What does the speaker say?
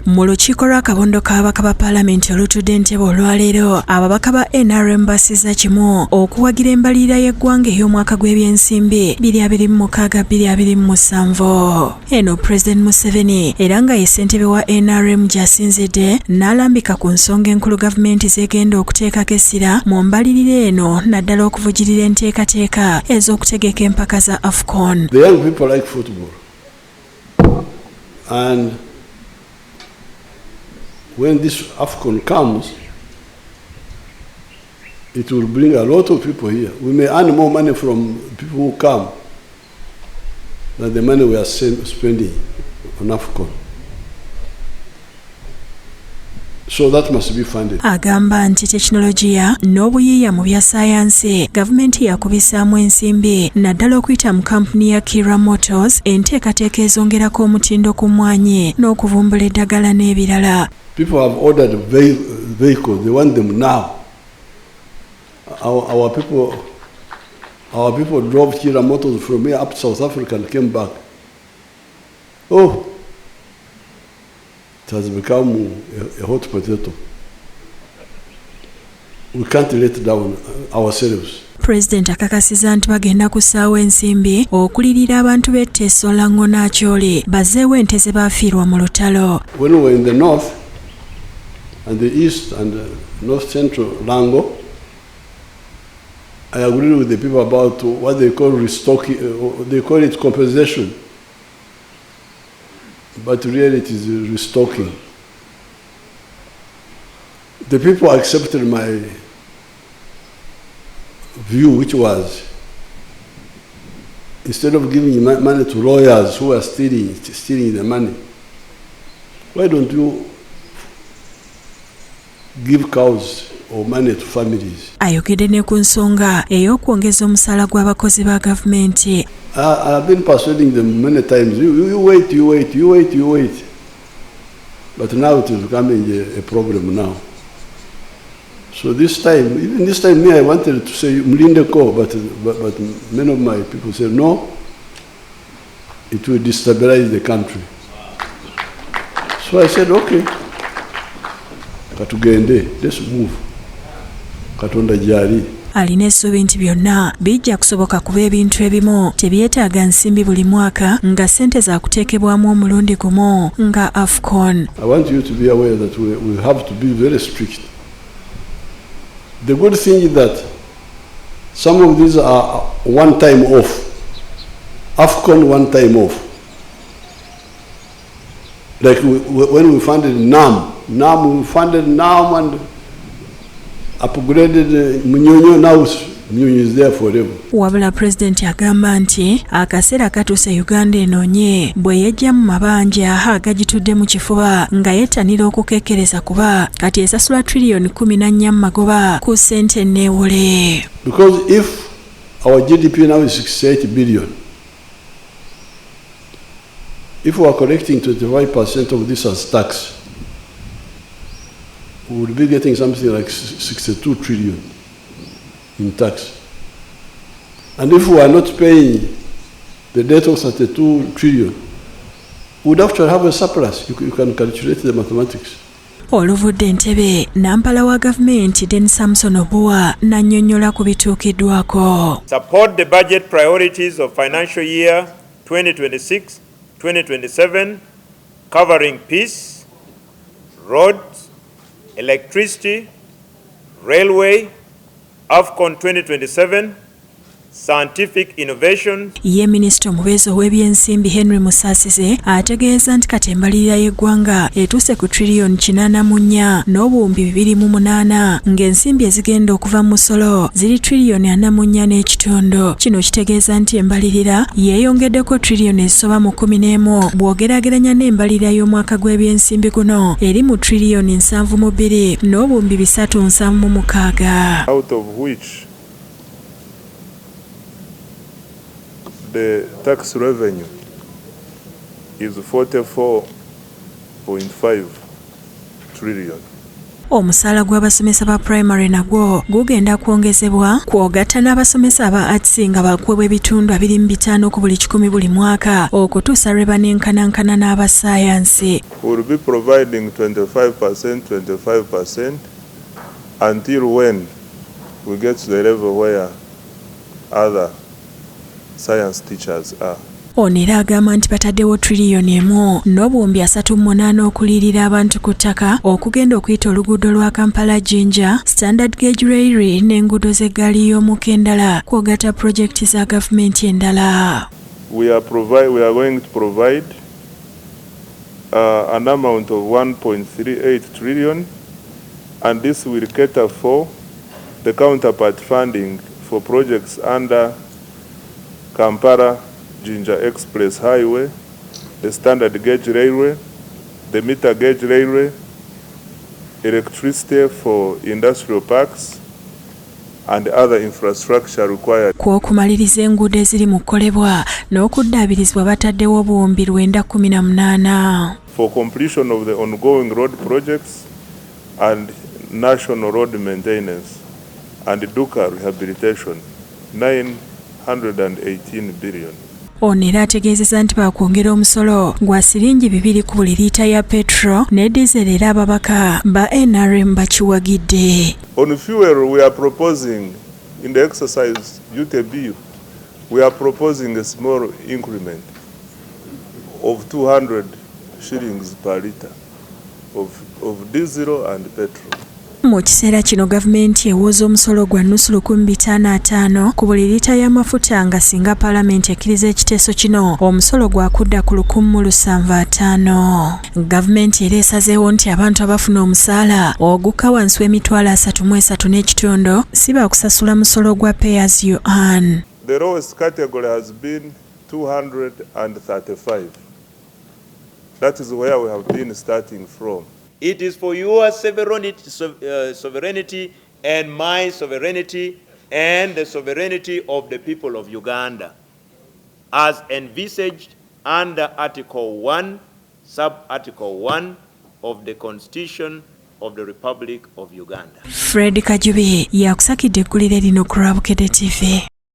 Mu lukiiko lw'akabondo k'ababaka ba paalamenti olutudde Entebbe olwaleero, ababaka ba NRM bassizza kimu okuwagira embalirira y'eggwanga ey'omwaka gwebyensimbi 2026-2027. Eno Pulezidenti Museveni era nga ye ssentebe wa NRM gy'asinzidde n'alambika ku nsonga enkulu gavumenti z'egenda okuteekako essira mu mbalirira eno naddala okuvujjirira enteekateeka ez'okutegeka empaka za AFCON. The young people like football. And when this AFCON comes, it will bring a lot of people here. We may earn more money from people who come than the money we are spending on AFCON. So that must be funded. Agamba nti tekinologiya n'obuyiiya mu bya saayansi gavumenti yakubisaamu ensimbi naddala okuyita mu kampuni ya Kira Motors enteekateeka ezongerako omutindo ku mmwanyi n'okuvumbula eddagala n'ebirala. People have ordered vehicles. They want them now. Our people drove Kira Motors from here up to South Africa and came back. Oh, it has become a hot potato. We can't let down ourselves. Pulezidenti akakasizza nti bagenda kussaawo ensimbi okulirira abantu b'etteeso la Ngona Acholi bazzeewo ente ze baafiirwa mu lutalo. When we were in the north and the east and the north central Lango, I agreed with the people about what they call restocking, they call it compensation. But really it is restocking. The people accepted my view, which was, instead of giving money to lawyers who are stealing the money, why don't you give cows or money to families? Ayogedde ne ku nsonga ey'okwongeza omusaala gw'abakozi ba gavumenti. I've been persuading them many times, you wait. But now it is becoming a problem now. So this time, even this time, I wanted to say Mlindeko, but many of my people said no, it will destabilize the country. So I said, okay, katugende, let's move. Katonda jari. Alina essuubi nti byonna bijja kusoboka kuba ebintu ebimu tebyetaaga nsimbi buli mwaka nga ssente za kuteekebwamu omulundi gumu nga AFCON. I want you to be aware that we have to be very strict. The good thing is that some of these are one time off. AFCON one time off. Like when we funded NAM, we funded NAM and upgraded Muno, now Muno is there forever. Wabula Pulezidenti agamba nti akaseera katuuse Uganda enoonye bwe yejja mu mabanja agagitudde mu kifuba nga yettanira okukekereza kuba kati esasula trillion 14 magoba ku ssente enneewole. Because if our GDP now is 68 billion, if we are collecting 25% of this as tax, we would be getting something like 62 trillion in tax. And if we are not paying the debt of 32 trillion, we would actually have a surplus. You can calculate the mathematics. Oluvudde Entebbe, nampala wa gavumenti Den Samson Obuwa n'annyonnyola ku bituukiddwako. Support the budget priorities of financial year 2026-2027 covering peace, roads, electricity, railway, AFCON 2027, scientific innovation. Ye Minisita omubeezi ow'ebyensimbi Henry Musaasize ategeeza nti kati embalirira y'eggwanga etuuse ku trillion 84 n'obuwumbi 208 ng'ensimbi ezigenda okuva mu musolo ziri trillion 44.5. Kino kitegeeza nti embalirira yeeyongeddeko trillion ezisoba mu 11 bw'ogeraageranya n'embalirira y'omwaka gw'ebyensimbi guno eri mu trillion 72 n'obuwumbi 376. Out of which the tax revenue is 44.5 trillion. Omusaala gw'abasomesa ba primary nagwo gugenda kwongezebwa kwogatta n'abasomesa aba arts nga bakuweebwa ebitundu 2.5 ku buli 100 buli mwaka okutuusa lwe banenkanankana n'aba science. We will be providing 25% until when we get to the level where other science teachers are. Ono era agamba nti bataddewo triliyoni 1 n'obuwumbi 38 okulirira abantu ku ttaka okugenda okuyita oluguudo lwa Kampala-Jinja, standard gauge railway n'enguudo z'eggaali y'omukka endala kwogatta pulojekiti za gavumenti endala. We are going to provide an amount of 1.38 trillion, and this will cater for the counterpart funding for projects under Kampala Jinja Express Highway, the standard gauge railway, the meter gauge railway, electricity for industrial parks, and other infrastructure required. Kw'okumaliriza enguudo eziri mu kukolebwa n'okuddaabirizibwa bataddewo obuwumbi 918. For completion of the ongoing road projects and national road maintenance and Duka rehabilitation, 918 billion. Ono era ategeezezza nti bakwongera omusolo gwa siringi 2 ku buli liita ya petro ne diesel era ababaka ba NRM bakiwagidde. On fuel, we are proposing in the exercise UTB, we are proposing a small increment of 200 shillings per litre of diesel and petrol. Mu kiseera kino gavumenti ewooza omusolo gwa nnusu 1,550 ku buli liita y'amafuta nga singa paalamenti ekkiriza ekiteeso kino omusolo gwakudda ku 1,750. Gavumenti era esazeewo nti abantu abafuna omusaala ogukka wansi w'emitwalo 33.5 si baakusasula musolo gwa pay as you earn. The lowest category has been 235. That is where we have been starting from. It is for your sovereignty and my sovereignty and the sovereignty of the people of Uganda, as envisaged under Article 1, Sub-Article 1 of the Constitution of the Republic of Uganda. Fred Kajubi yakusakidde eggulire lino ku Bukedde TV.